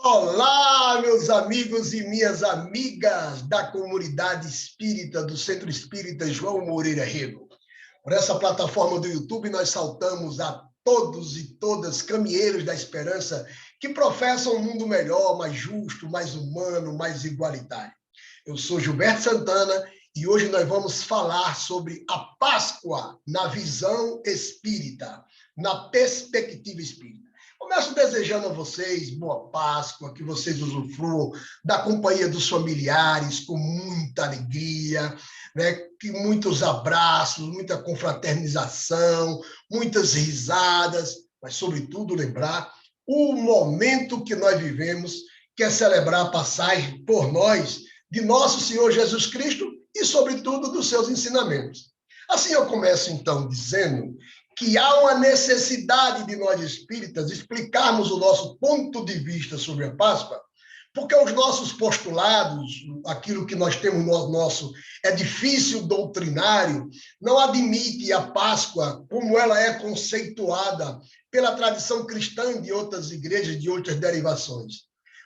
Olá, meus amigos e minhas amigas da comunidade espírita do Centro Espírita João Moreira Rego. Por essa plataforma do YouTube, nós saltamos a todos e todas caminheiros da esperança que professam um mundo melhor, mais justo, mais humano, mais igualitário. Eu sou Gilberto Santana e hoje nós vamos falar sobre a Páscoa na visão espírita, na perspectiva espírita. Começo desejando a vocês boa Páscoa, que vocês usufruam da companhia dos familiares com muita alegria, né? Que muitos abraços, muita confraternização, muitas risadas, mas, sobretudo, lembrar o momento que nós vivemos, que é celebrar a passagem por nós de nosso Senhor Jesus Cristo e, sobretudo, dos seus ensinamentos. Assim, eu começo, então, dizendo que há uma necessidade de nós espíritas explicarmos o nosso ponto de vista sobre a Páscoa, porque os nossos postulados, aquilo que nós temos no nosso edifício doutrinário, não admite a Páscoa como ela é conceituada pela tradição cristã de outras igrejas, de outras derivações.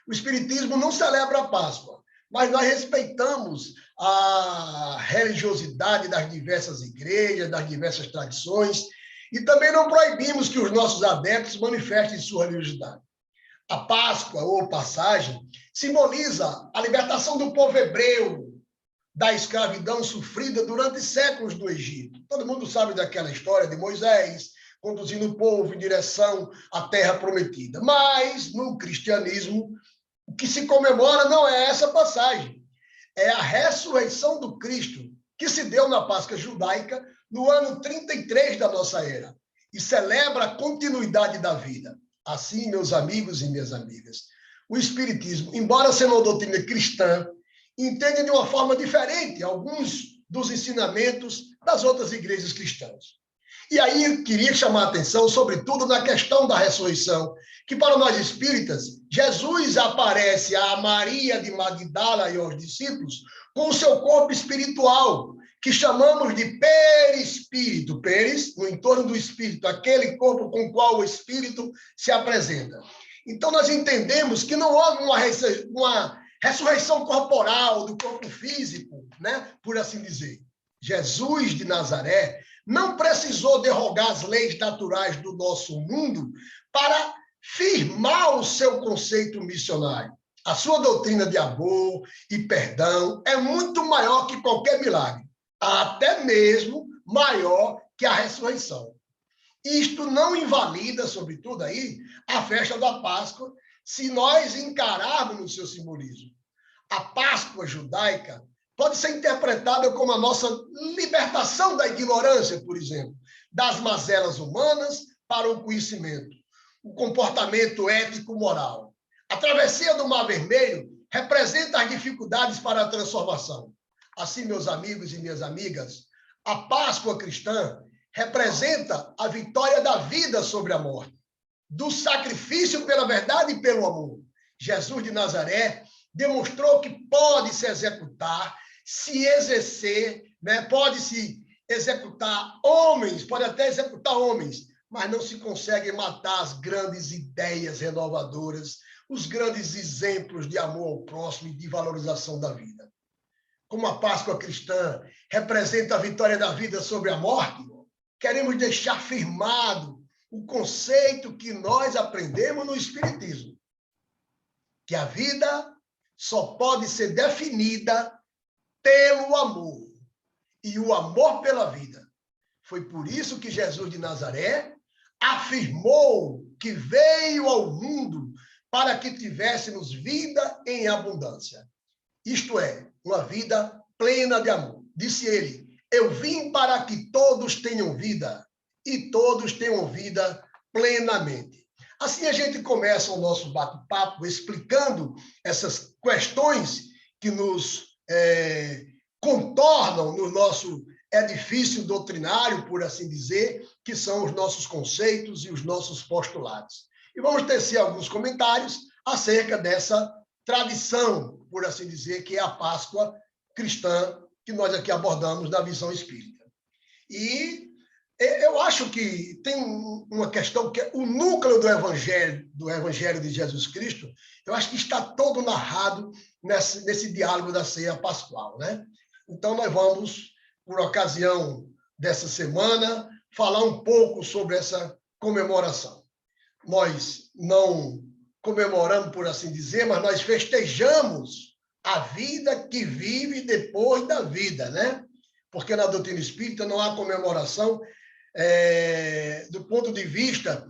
O Espiritismo não celebra a Páscoa, mas nós respeitamos a religiosidade das diversas igrejas, das diversas tradições, e também não proibimos que os nossos adeptos manifestem sua religiosidade. A Páscoa, ou passagem, simboliza a libertação do povo hebreu da escravidão sofrida durante séculos do Egito. Todo mundo sabe daquela história de Moisés conduzindo o povo em direção à terra prometida. Mas, no cristianismo, o que se comemora não é essa passagem, é a ressurreição do Cristo, que se deu na Páscoa judaica no ano 33 da nossa era, e celebra a continuidade da vida. Assim, meus amigos e minhas amigas, o Espiritismo, embora sendo uma doutrina cristã, entende de uma forma diferente alguns dos ensinamentos das outras igrejas cristãs. E aí eu queria chamar a atenção, sobretudo, na questão da ressurreição, que para nós espíritas, Jesus aparece a Maria de Magdala e aos discípulos com o seu corpo espiritual, que chamamos de perispírito. Peris, no entorno do espírito, aquele corpo com o qual o espírito se apresenta. Então, nós entendemos que não houve uma ressurreição corporal do corpo físico, né? Por assim dizer. Jesus de Nazaré não precisou derrogar as leis naturais do nosso mundo para firmar o seu conceito missionário. A sua doutrina de amor e perdão é muito maior que qualquer milagre, até mesmo maior que a ressurreição. Isto não invalida, sobretudo, aí, a festa da Páscoa, se nós encararmos no seu simbolismo. A Páscoa judaica pode ser interpretada como a nossa libertação da ignorância, por exemplo, das mazelas humanas para o conhecimento, o comportamento ético-moral. A travessia do Mar Vermelho representa as dificuldades para a transformação. Assim, meus amigos e minhas amigas, a Páscoa cristã representa a vitória da vida sobre a morte, do sacrifício pela verdade e pelo amor. Jesus de Nazaré demonstrou que pode se executar, se exercer, né? Pode se executar homens, pode até executar homens, mas não se consegue matar as grandes ideias renovadoras, os grandes exemplos de amor ao próximo e de valorização da vida. Como a Páscoa cristã representa a vitória da vida sobre a morte, queremos deixar firmado o conceito que nós aprendemos no Espiritismo, que a vida só pode ser definida pelo amor, e o amor pela vida. Foi por isso que Jesus de Nazaré afirmou que veio ao mundo para que tivéssemos vida em abundância. Isto é, uma vida plena de amor. Disse ele, eu vim para que todos tenham vida, e todos tenham vida plenamente. Assim a gente começa o nosso bate-papo explicando essas questões que nos contornam no nosso edifício doutrinário, por assim dizer, que são os nossos conceitos e os nossos postulados. E vamos tecer alguns comentários acerca dessa tradição, por assim dizer, que é a Páscoa cristã, que nós aqui abordamos na visão espírita. E Eu acho que tem uma questão que é o núcleo do Evangelho de Jesus Cristo, eu acho que está todo narrado nesse diálogo da ceia pascual, né? Então, nós vamos, por ocasião dessa semana, falar um pouco sobre essa comemoração. Nós não comemoramos, por assim dizer, mas nós festejamos a vida que vive depois da vida, né? Porque na doutrina espírita não há comemoração do ponto de vista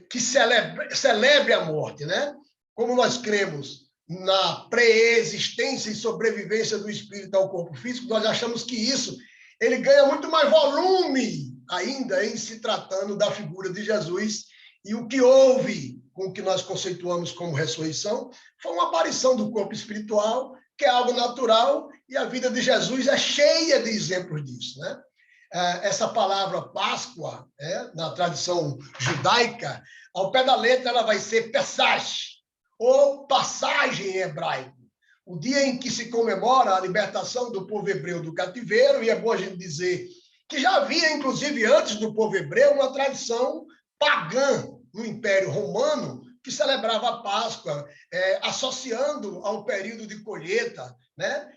que celebre a morte, né? Como nós cremos na pré-existência e sobrevivência do espírito ao corpo físico, nós achamos que isso ele ganha muito mais volume ainda em se tratando da figura de Jesus, e o que houve com o que nós conceituamos como ressurreição foi uma aparição do corpo espiritual, que é algo natural, e a vida de Jesus é cheia de exemplos disso, né? Essa palavra Páscoa, na tradição judaica, ao pé da letra ela vai ser Pesach, ou passagem em hebraico. O dia em que se comemora a libertação do povo hebreu do cativeiro, e é bom a gente dizer que já havia, inclusive antes do povo hebreu, uma tradição pagã no Império Romano que celebrava a Páscoa, associando ao período de colheita, né?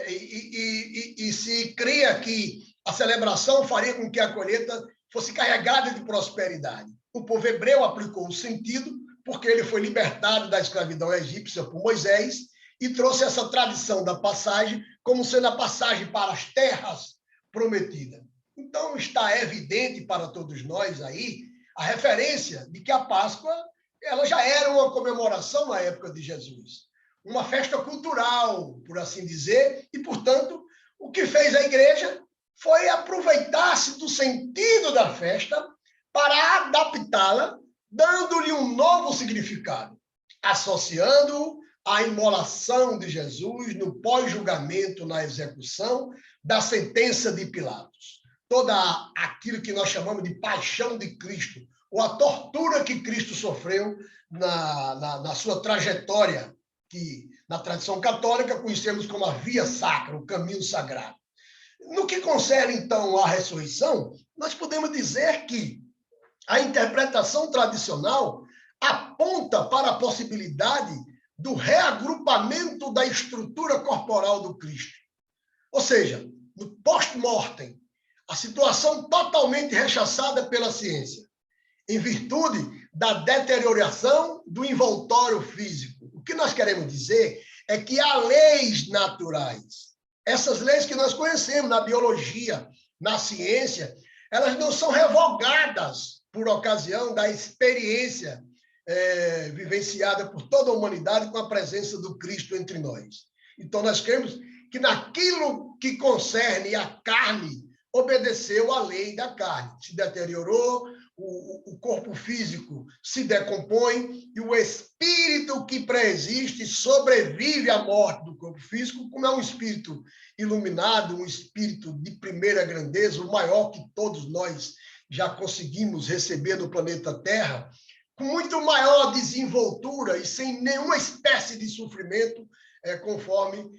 E se cria que a celebração faria com que a colheita fosse carregada de prosperidade. O povo hebreu aplicou o sentido, porque ele foi libertado da escravidão egípcia por Moisés e trouxe essa tradição da passagem como sendo a passagem para as terras prometidas. Então, está evidente para todos nós aí a referência de que a Páscoa ela já era uma comemoração na época de Jesus, uma festa cultural, por assim dizer, e, portanto, o que fez a igreja foi aproveitar-se do sentido da festa para adaptá-la, dando-lhe um novo significado, associando-o à imolação de Jesus no pós-julgamento, na execução da sentença de Pilatos. Toda aquilo que nós chamamos de paixão de Cristo, ou a tortura que Cristo sofreu na sua trajetória, que na tradição católica conhecemos como a via sacra, o caminho sagrado. No que concerne, então, à ressurreição, nós podemos dizer que a interpretação tradicional aponta para a possibilidade do reagrupamento da estrutura corporal do Cristo. Ou seja, no post-mortem, a situação totalmente rechaçada pela ciência, em virtude da deterioração do envoltório físico. O que nós queremos dizer é que há leis naturais. Essas leis que nós conhecemos na biologia, na ciência, elas não são revogadas por ocasião da experiência vivenciada por toda a humanidade com a presença do Cristo entre nós. Então, nós cremos que naquilo que concerne a carne, obedeceu à lei da carne. Se deteriorou, o corpo físico se decompõe e o espírito que preexiste sobrevive à morte do corpo físico, como é um espírito iluminado, um espírito de primeira grandeza, o maior que todos nós já conseguimos receber no planeta Terra, com muito maior desenvoltura e sem nenhuma espécie de sofrimento, conforme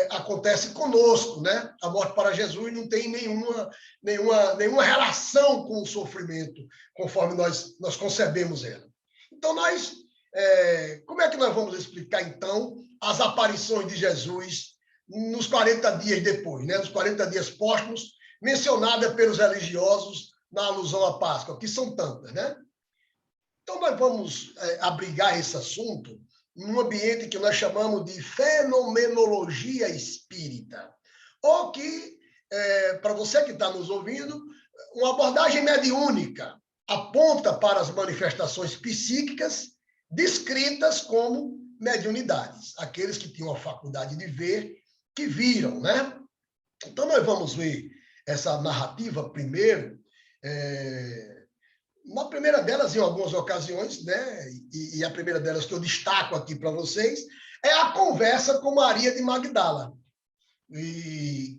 acontece conosco, né? A morte para Jesus não tem nenhuma relação com o sofrimento, conforme nós concebemos ela. Então, como é que nós vamos explicar, então, as aparições de Jesus nos 40 dias depois, né? Nos 40 dias póstumos, mencionada pelos religiosos na alusão à Páscoa, que são tantas, né? Então, nós vamos abrigar esse assunto num ambiente que nós chamamos de fenomenologia espírita, ou que, para você que está nos ouvindo, uma abordagem mediúnica aponta para as manifestações psíquicas descritas como mediunidades, aqueles que tinham a faculdade de ver, que viram, né? Então, nós vamos ver essa narrativa primeiro, uma primeira delas, em algumas ocasiões, né, e a primeira delas que eu destaco aqui para vocês, é a conversa com Maria de Magdala,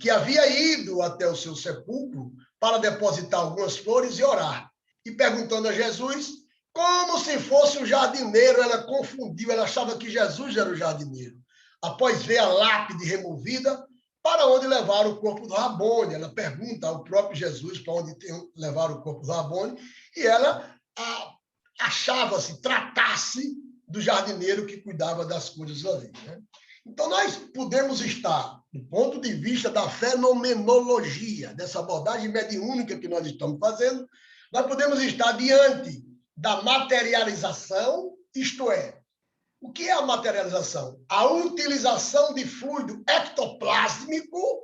que havia ido até o seu sepulcro para depositar algumas flores e orar. E perguntando a Jesus, como se fosse um jardineiro, ela confundiu, ela achava que Jesus era o jardineiro. Após ver a lápide removida, para onde levar o corpo do Rabboni. Ela pergunta ao próprio Jesus para onde levar o corpo do Rabboni, e ela achava-se, tratasse do jardineiro que cuidava das coisas ali, né? Então, nós podemos estar, do ponto de vista da fenomenologia, dessa abordagem mediúnica que nós estamos fazendo, nós podemos estar diante da materialização, isto é, o que é a materialização? A utilização de fluido ectoplásmico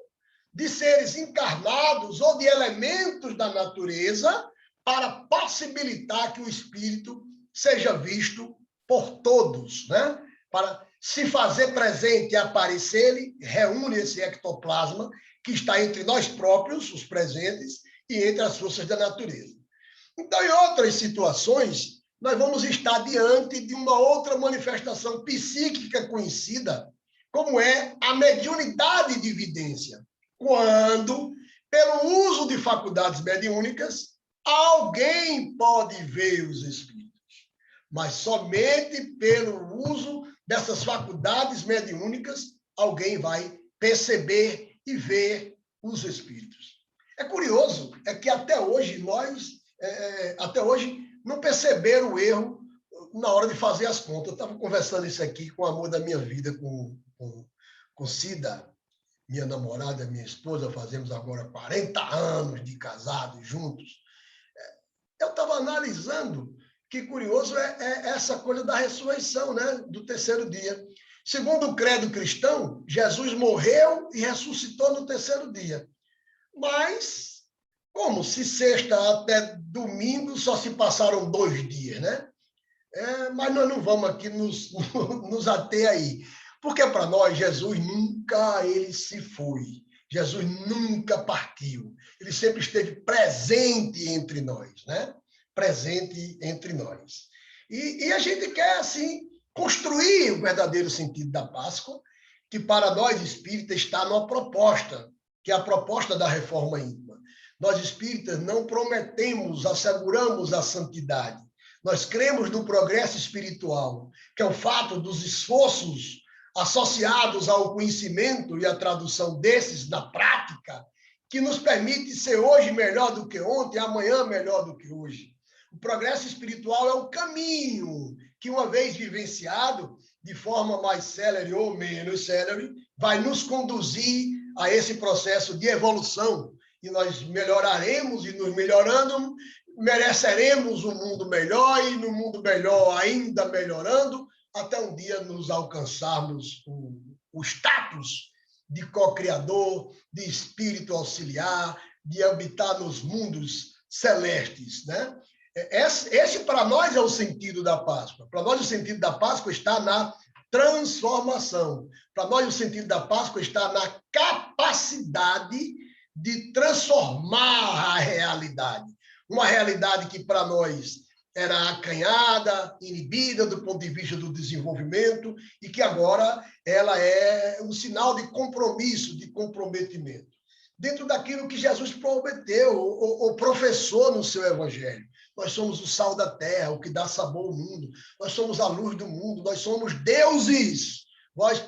de seres encarnados ou de elementos da natureza para possibilitar que o espírito seja visto por todos, né? Para se fazer presente e aparecer, ele reúne esse ectoplasma que está entre nós próprios, os presentes, e entre as forças da natureza. Então, em outras situações, nós vamos estar diante de uma outra manifestação psíquica conhecida, como é a mediunidade de evidência, quando, pelo uso de faculdades mediúnicas, alguém pode ver os espíritos, mas somente pelo uso dessas faculdades mediúnicas, alguém vai perceber e ver os espíritos. É curioso, é que até hoje não perceberam o erro na hora de fazer as contas. Eu estava conversando isso aqui com o amor da minha vida, com Cida, minha namorada, minha esposa, fazemos agora 40 anos de casados juntos. Eu estava analisando que curioso é essa coisa da ressurreição, né? Do terceiro dia. Segundo o credo cristão, Jesus morreu e ressuscitou no terceiro dia. Mas, como se sexta até domingo só se passaram 2 dias, né? Mas nós não vamos aqui nos ater aí. Porque para nós, Jesus nunca ele se foi. Jesus nunca partiu. Ele sempre esteve presente entre nós, né? Presente entre nós. E a gente quer, assim, construir o verdadeiro sentido da Páscoa, que para nós espíritas está numa proposta, que é a proposta da reforma íntima. Nós espíritas não prometemos, asseguramos a santidade. Nós cremos no progresso espiritual, que é o fato dos esforços associados ao conhecimento e à tradução desses na prática, que nos permite ser hoje melhor do que ontem, amanhã melhor do que hoje. O progresso espiritual é um caminho que, uma vez vivenciado, de forma mais célere ou menos célere, vai nos conduzir a esse processo de evolução. E nós melhoraremos e nos melhorando, mereceremos um mundo melhor e no mundo melhor ainda melhorando, até um dia nos alcançarmos o status de co-criador, de espírito auxiliar, de habitar nos mundos celestes, né? Esse para nós é o sentido da Páscoa. Para nós o sentido da Páscoa está na transformação. Para nós o sentido da Páscoa está na capacidade de transformar a realidade. Uma realidade que para nós era acanhada, inibida do ponto de vista do desenvolvimento e que agora ela é um sinal de compromisso, de comprometimento. Dentro daquilo que Jesus prometeu ou professou no seu evangelho. Nós somos o sal da terra, o que dá sabor ao mundo. Nós somos a luz do mundo, nós somos deuses. Vós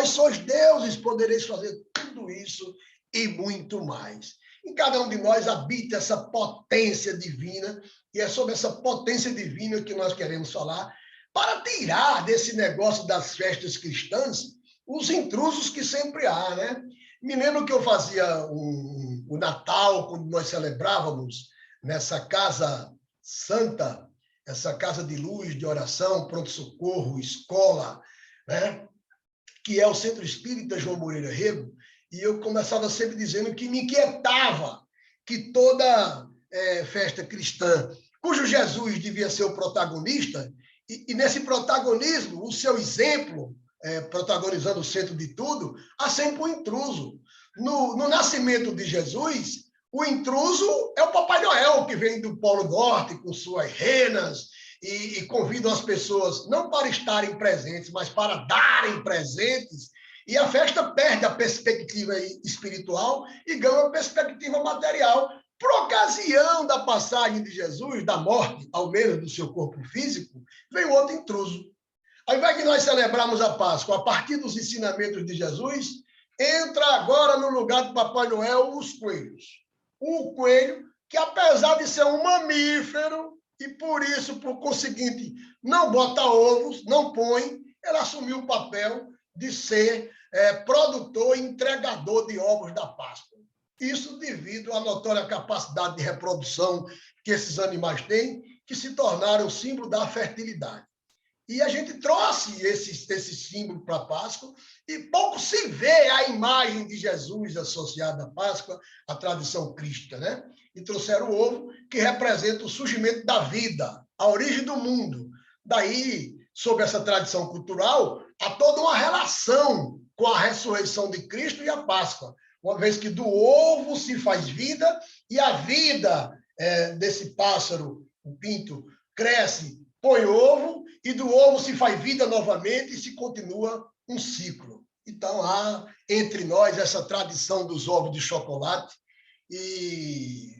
sois deuses, podereis fazer tudo isso e muito mais. Em cada um de nós habita essa potência divina, e é sobre essa potência divina que nós queremos falar, para tirar desse negócio das festas cristãs os intrusos que sempre há, né? Me lembro que eu fazia o Natal, quando nós celebrávamos nessa casa santa, essa casa de luz, de oração, pronto-socorro, escola, né? Que é o Centro Espírita João Moreira Rego, e eu começava sempre dizendo que me inquietava que toda festa cristã, cujo Jesus devia ser o protagonista, e nesse protagonismo, o seu exemplo, protagonizando o centro de tudo, há sempre um intruso. No nascimento de Jesus, o intruso é o Papai Noel, que vem do Polo Norte com suas renas e convidam as pessoas não para estarem presentes, mas para darem presentes. E a festa perde a perspectiva espiritual e ganha uma perspectiva material. Por ocasião da passagem de Jesus, da morte, ao menos do seu corpo físico, vem outro intruso. Ao invés de nós celebrarmos a Páscoa a partir dos ensinamentos de Jesus, entra agora no lugar do Papai Noel os coelhos. O coelho, que apesar de ser um mamífero, e por isso, por conseguinte, não bota ovos, não põe, ele assumiu o papel de ser produtor e entregador de ovos da Páscoa. Isso devido à notória capacidade de reprodução que esses animais têm, que se tornaram símbolo da fertilidade. E a gente trouxe esse símbolo para a Páscoa, e pouco se vê a imagem de Jesus associada à Páscoa, à tradição crística, né? E trouxeram o ovo, que representa o surgimento da vida, a origem do mundo. Daí, sob essa tradição cultural, há toda uma relação com a ressurreição de Cristo e a Páscoa, uma vez que do ovo se faz vida, e a vida desse pássaro, o pinto, cresce, põe ovo, e do ovo se faz vida novamente e se continua um ciclo. Então, há entre nós essa tradição dos ovos de chocolate, e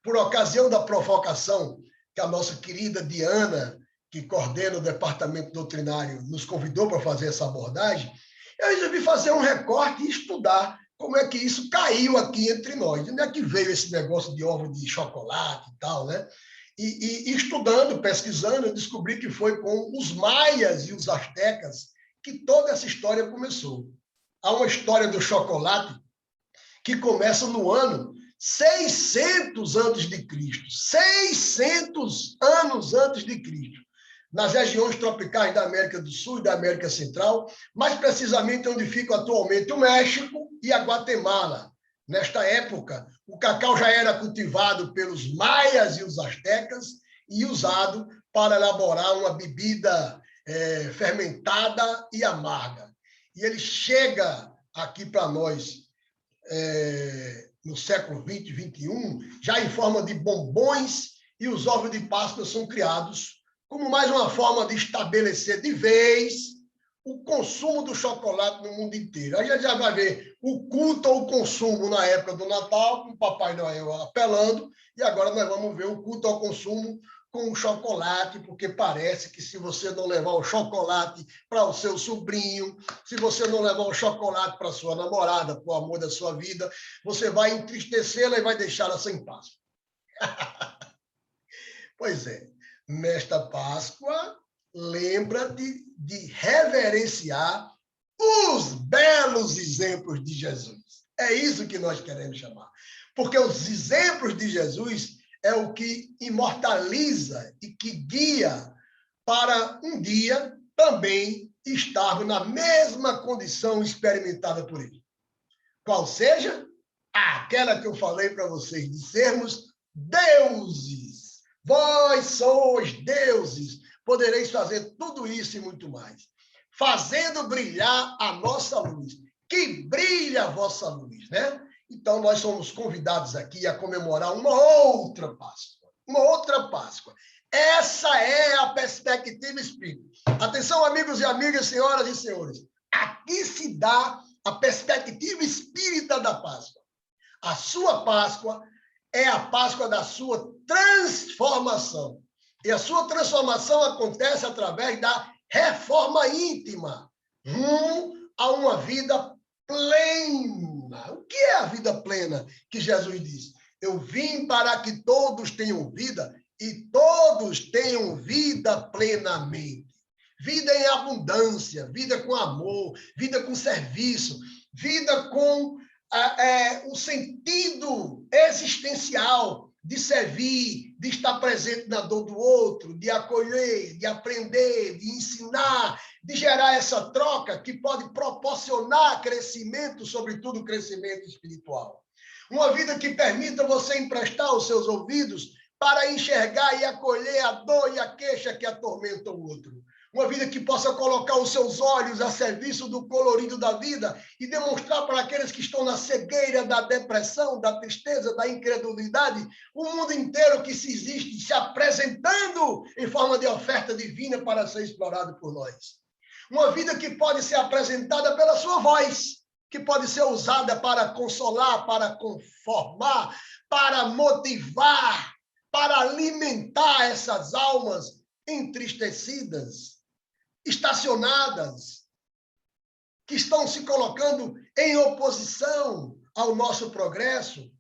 por ocasião da provocação que a nossa querida Diana, que coordena o departamento doutrinário, nos convidou para fazer essa abordagem, eu resolvi fazer um recorte e estudar como é que isso caiu aqui entre nós. De onde é que veio esse negócio de ovo de chocolate e tal, né? E estudando, pesquisando, eu descobri que foi com os maias e os astecas que toda essa história começou. Há uma história do chocolate que começa no ano 600 antes de Cristo. 600 anos antes de Cristo. Nas regiões tropicais da América do Sul e da América Central, mais precisamente onde ficam atualmente o México e a Guatemala. Nesta época, o cacau já era cultivado pelos maias e os astecas e usado para elaborar uma bebida fermentada e amarga. E ele chega aqui para nós no século XX, XXI, já em forma de bombons, e os ovos de Páscoa são criados como mais uma forma de estabelecer de vez o consumo do chocolate no mundo inteiro. A gente já vai ver o culto ao consumo na época do Natal, com o Papai Noel apelando, e agora nós vamos ver o culto ao consumo com o chocolate, porque parece que se você não levar o chocolate para o seu sobrinho, se você não levar o chocolate para a sua namorada, para o amor da sua vida, você vai entristecê-la e vai deixá-la sem paz. Pois é, nesta Páscoa, lembra-te de reverenciar os belos exemplos de Jesus. É isso que nós queremos chamar. Porque os exemplos de Jesus é o que imortaliza e que guia para um dia também estarmos na mesma condição experimentada por ele. Qual seja? Aquela que eu falei para vocês, de sermos deuses. Vós sois deuses. Podereis fazer tudo isso e muito mais. Fazendo brilhar a nossa luz. Que brilha a vossa luz, né? Então, nós somos convidados aqui a comemorar uma outra Páscoa. Uma outra Páscoa. Essa é a perspectiva espírita. Atenção, amigos e amigas, senhoras e senhores. Aqui se dá a perspectiva espírita da Páscoa. A sua Páscoa é a Páscoa da sua transformação. E a sua transformação acontece através da reforma íntima, rumo a uma vida plena. O que é a vida plena que Jesus diz? Eu vim para que todos tenham vida e todos tenham vida plenamente. Vida em abundância, vida com amor, vida com serviço, vida com o sentido existencial de servir, de estar presente na dor do outro, de acolher, de aprender, de ensinar, de gerar essa troca que pode proporcionar crescimento, sobretudo crescimento espiritual. Uma vida que permita você emprestar os seus ouvidos para enxergar e acolher a dor e a queixa que atormenta o outro. Uma vida que possa colocar os seus olhos a serviço do colorido da vida e demonstrar para aqueles que estão na cegueira da depressão, da tristeza, da incredulidade, o mundo inteiro que se existe se apresentando em forma de oferta divina para ser explorado por nós. Uma vida que pode ser apresentada pela sua voz, que pode ser usada para consolar, para conformar, para motivar, para alimentar essas almas entristecidas, estacionadas, que estão se colocando em oposição ao nosso progresso,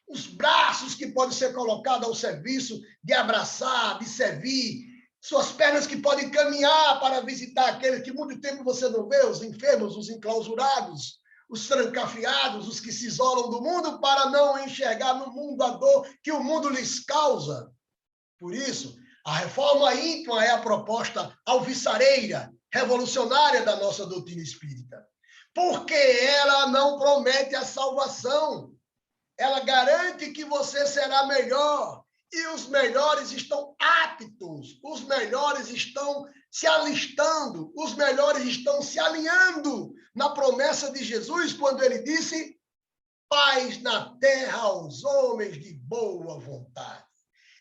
os braços que podem ser colocados ao serviço de abraçar, de servir, suas pernas que podem caminhar para visitar aqueles que muito tempo você não vê, os enfermos, os enclausurados, os trancafiados, os que se isolam do mundo para não enxergar no mundo a dor que o mundo lhes causa. Por isso, a reforma íntima é a proposta alvissareira, revolucionária da nossa doutrina espírita, porque ela não promete a salvação. Ela garante que você será melhor, e os melhores estão aptos, os melhores estão se alistando, os melhores estão se alinhando na promessa de Jesus, quando ele disse: paz na terra aos homens de boa vontade.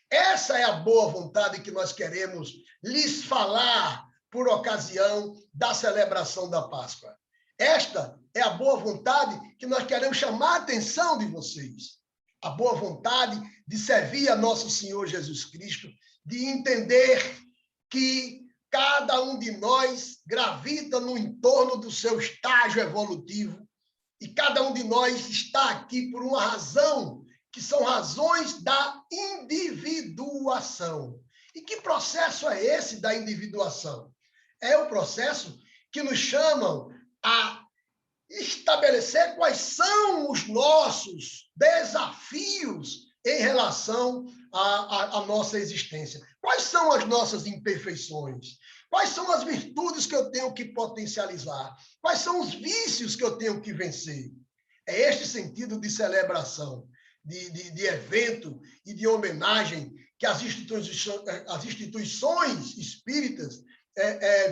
Essa é a boa vontade que nós queremos lhes falar por ocasião da celebração da Páscoa. Esta é a boa vontade que nós queremos chamar a atenção de vocês. A boa vontade de servir a nosso Senhor Jesus Cristo, de entender que cada um de nós gravita no entorno do seu estágio evolutivo e cada um de nós está aqui por uma razão, que são razões da individuação. E que processo é esse da individuação? É o processo que nos chamam a estabelecer quais são os nossos desafios em relação à nossa existência. Quais são as nossas imperfeições? Quais são as virtudes que eu tenho que potencializar? Quais são os vícios que eu tenho que vencer? É este sentido de celebração, de evento e de homenagem que as instituições espíritas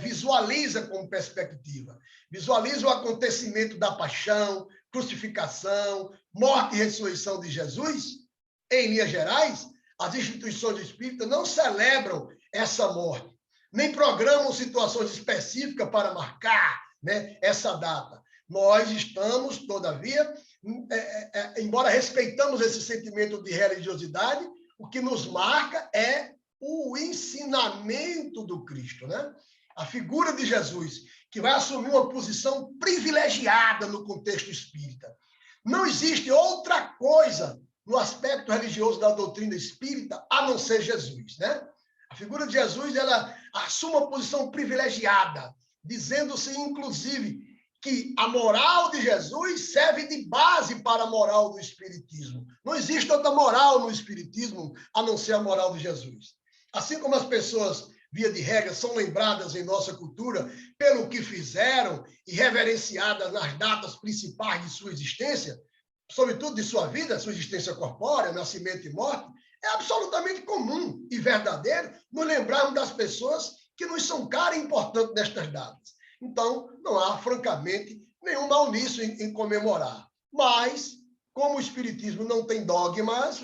visualiza como perspectiva. Visualiza o acontecimento da paixão, crucificação, morte e ressurreição de Jesus. Em linhas gerais, as instituições espíritas não celebram essa morte, nem programam situações específicas para marcar, né, essa data. Nós estamos, todavia, embora respeitamos esse sentimento de religiosidade, o que nos marca é o ensinamento do Cristo, né? A figura de Jesus, que vai assumir uma posição privilegiada no contexto espírita. Não existe outra coisa no aspecto religioso da doutrina espírita a não ser Jesus, né? A figura de Jesus, ela assume uma posição privilegiada, dizendo-se, inclusive, que a moral de Jesus serve de base para a moral do espiritismo. Não existe outra moral no espiritismo a não ser a moral de Jesus. Assim como as pessoas, via de regra, são lembradas em nossa cultura pelo que fizeram e reverenciadas nas datas principais de sua existência, sobretudo de sua vida, sua existência corpórea, nascimento e morte, é absolutamente comum e verdadeiro nos lembrarmos das pessoas que nos são caras e importantes nestas datas. Então, não há, francamente, nenhum mal nisso em comemorar. Mas, como o Espiritismo não tem dogmas,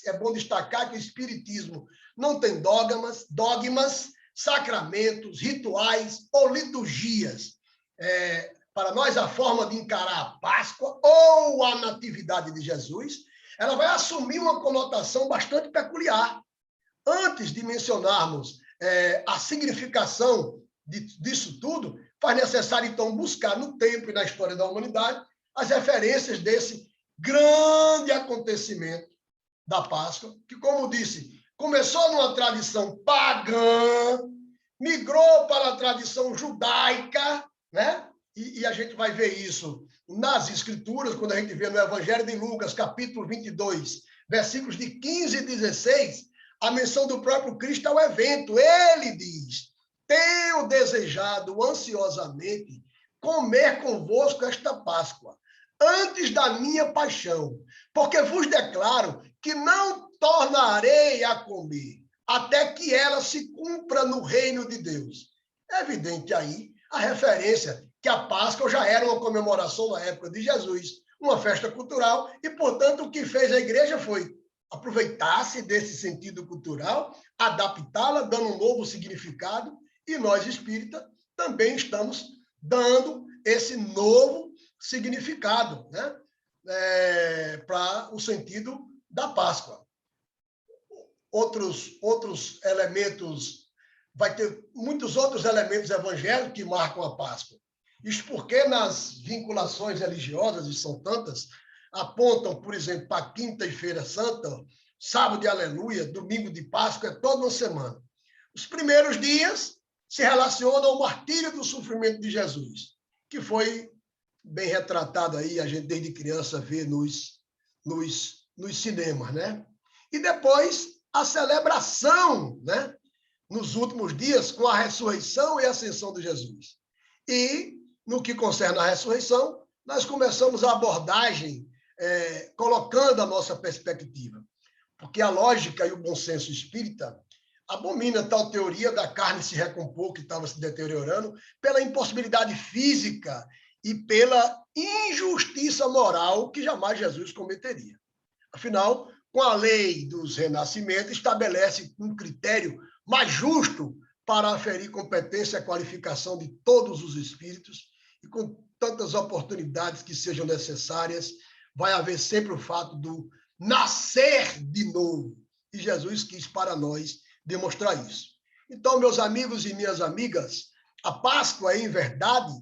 é bom destacar que o Espiritismo não tem dogmas, sacramentos, rituais ou liturgias. Para nós, a forma de encarar a Páscoa ou a Natividade de Jesus, ela vai assumir uma conotação bastante peculiar. Antes de mencionarmos a significação disso tudo, faz necessário, então, buscar no tempo e na história da humanidade as referências desse grande acontecimento da Páscoa, que, como disse, começou numa tradição pagã, migrou para a tradição judaica, né? E a gente vai ver isso nas Escrituras, quando a gente vê no Evangelho de Lucas, capítulo 22, versículos de 15 e 16, a menção do próprio Cristo ao evento. Ele diz: tenho desejado ansiosamente comer convosco esta Páscoa, antes da minha paixão, porque vos declaro que não tornarei a comer, até que ela se cumpra no reino de Deus. É evidente aí a referência que a Páscoa já era uma comemoração na época de Jesus, uma festa cultural, e, portanto, o que fez a igreja foi aproveitar-se desse sentido cultural, adaptá-la, dando um novo significado, e nós, espíritas, também estamos dando esse novo significado, né? Para o sentido da Páscoa. Outros elementos, vai ter muitos outros elementos evangélicos que marcam a Páscoa. Isso porque nas vinculações religiosas, e são tantas, apontam, por exemplo, para Quinta-feira Santa, Sábado de Aleluia, Domingo de Páscoa, é toda uma semana. Os primeiros dias se relacionam ao martírio do sofrimento de Jesus, que foi bem retratado aí, a gente desde criança vê nos cinemas, né? E depois a celebração, né? Nos últimos dias, com a ressurreição e a ascensão de Jesus. E, no que concerne à ressurreição, nós começamos a abordagem colocando a nossa perspectiva. Porque a lógica e o bom senso espírita abomina tal teoria da carne se recompor, que estava se deteriorando, pela impossibilidade física e pela injustiça moral que jamais Jesus cometeria. Afinal, com a lei dos renascimentos, estabelece um critério mais justo para aferir competência e qualificação de todos os espíritos, e com tantas oportunidades que sejam necessárias, vai haver sempre o fato do nascer de novo. E Jesus quis para nós demonstrar isso. Então, meus amigos e minhas amigas, a Páscoa, em verdade,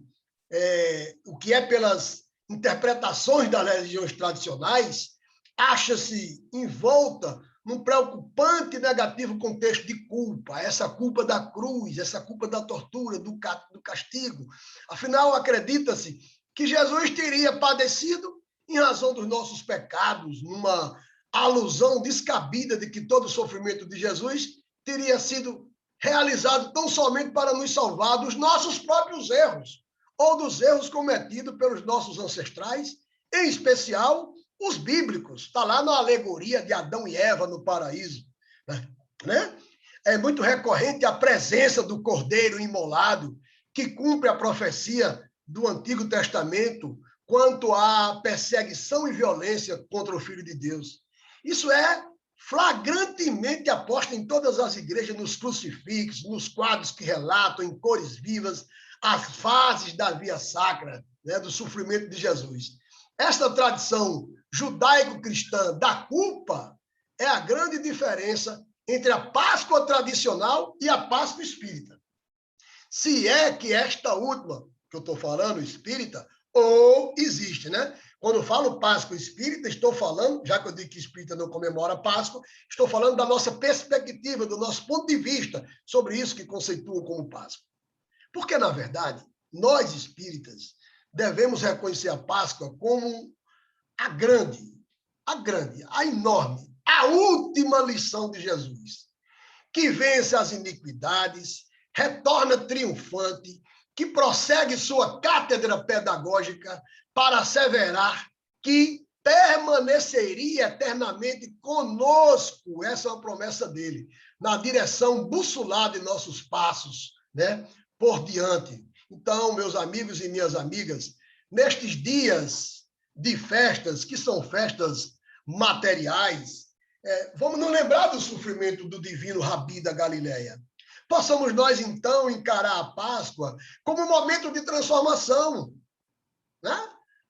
o que é pelas interpretações das religiões tradicionais, acha-se envolta num preocupante e negativo contexto de culpa, essa culpa da cruz, essa culpa da tortura, do castigo. Afinal, acredita-se que Jesus teria padecido em razão dos nossos pecados, numa alusão descabida de que todo o sofrimento de Jesus teria sido realizado tão somente para nos salvar dos nossos próprios erros, ou dos erros cometidos pelos nossos ancestrais, em especial os bíblicos. Está lá na alegoria de Adão e Eva no paraíso, né? É muito recorrente a presença do cordeiro imolado, que cumpre a profecia do Antigo Testamento quanto à perseguição e violência contra o Filho de Deus. Isso é flagrantemente aposto em todas as igrejas, nos crucifixos, nos quadros que relatam em cores vivas as fases da via sacra, né, do sofrimento de Jesus. Esta tradição judaico-cristã da culpa é a grande diferença entre a Páscoa tradicional e a Páscoa espírita. Se é que esta última, que eu estou falando, espírita, ou existe, né? Quando eu falo Páscoa espírita, estou falando, já que eu digo que espírita não comemora Páscoa, estou falando da nossa perspectiva, do nosso ponto de vista sobre isso que conceituam como Páscoa. Porque, na verdade, nós espíritas devemos reconhecer a Páscoa como a enorme, a última lição de Jesus, que vence as iniquidades, retorna triunfante, que prossegue sua cátedra pedagógica para asseverar que permaneceria eternamente conosco, essa é uma promessa dele, na direção bussulada de nossos passos, né, por diante. Então, meus amigos e minhas amigas, nestes dias de festas, que são festas materiais, vamos nos lembrar do sofrimento do divino Rabi da Galileia. Possamos nós, então, encarar a Páscoa como um momento de transformação, né?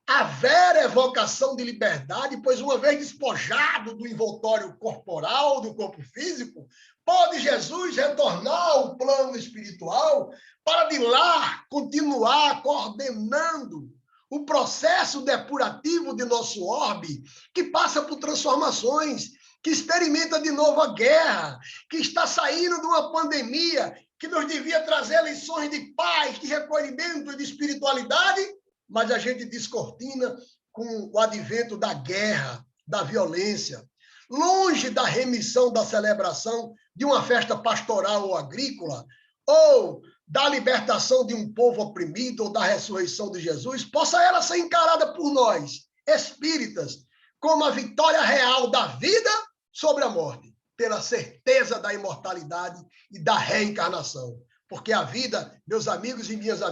A vera evocação de liberdade, pois uma vez despojado do envoltório corporal, do corpo físico, pode Jesus retornar ao plano espiritual para de lá continuar coordenando o processo depurativo de nosso orbe, que passa por transformações, que experimenta de novo a guerra, que está saindo de uma pandemia que nos devia trazer lições de paz, de recolhimento e de espiritualidade, mas a gente descortina com o advento da guerra, da violência. Longe da remissão da celebração de uma festa pastoral ou agrícola, ou da libertação de um povo oprimido, ou da ressurreição de Jesus, possa ela ser encarada por nós, espíritas, como a vitória real da vida sobre a morte, pela certeza da imortalidade e da reencarnação. Porque a vida, meus amigos e minhas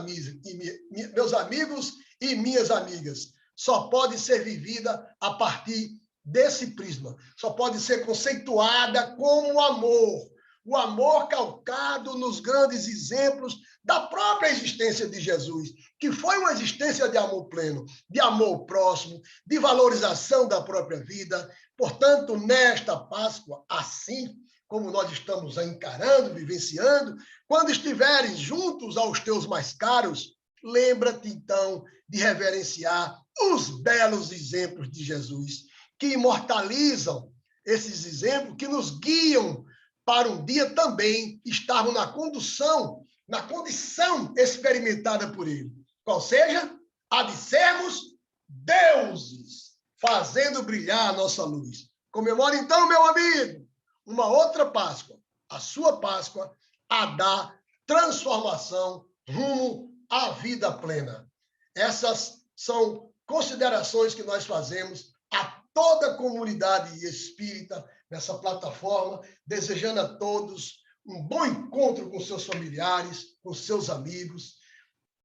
amigas, só pode ser vivida a partir desse prisma. Só pode ser conceituada como amor. O amor calcado nos grandes exemplos da própria existência de Jesus, que foi uma existência de amor pleno, de amor próximo, de valorização da própria vida. Portanto, nesta Páscoa, assim como nós estamos encarando, vivenciando, quando estiveres juntos aos teus mais caros, lembra-te então de reverenciar os belos exemplos de Jesus, que imortalizam esses exemplos, que nos guiam para um dia também estarmos na condição experimentada por ele. Qual seja, a de sermos deuses, fazendo brilhar a nossa luz. Comemore então, meu amigo, uma outra Páscoa, a sua Páscoa, a da transformação rumo à vida plena. Essas são considerações que nós fazemos a toda a comunidade espírita nessa plataforma, desejando a todos um bom encontro com seus familiares, com seus amigos,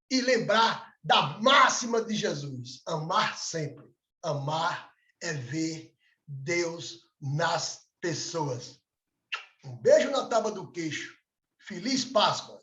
e lembrar da máxima de Jesus: amar sempre. Amar é ver Deus nas pessoas. Um beijo na tábua do queixo. Feliz Páscoa!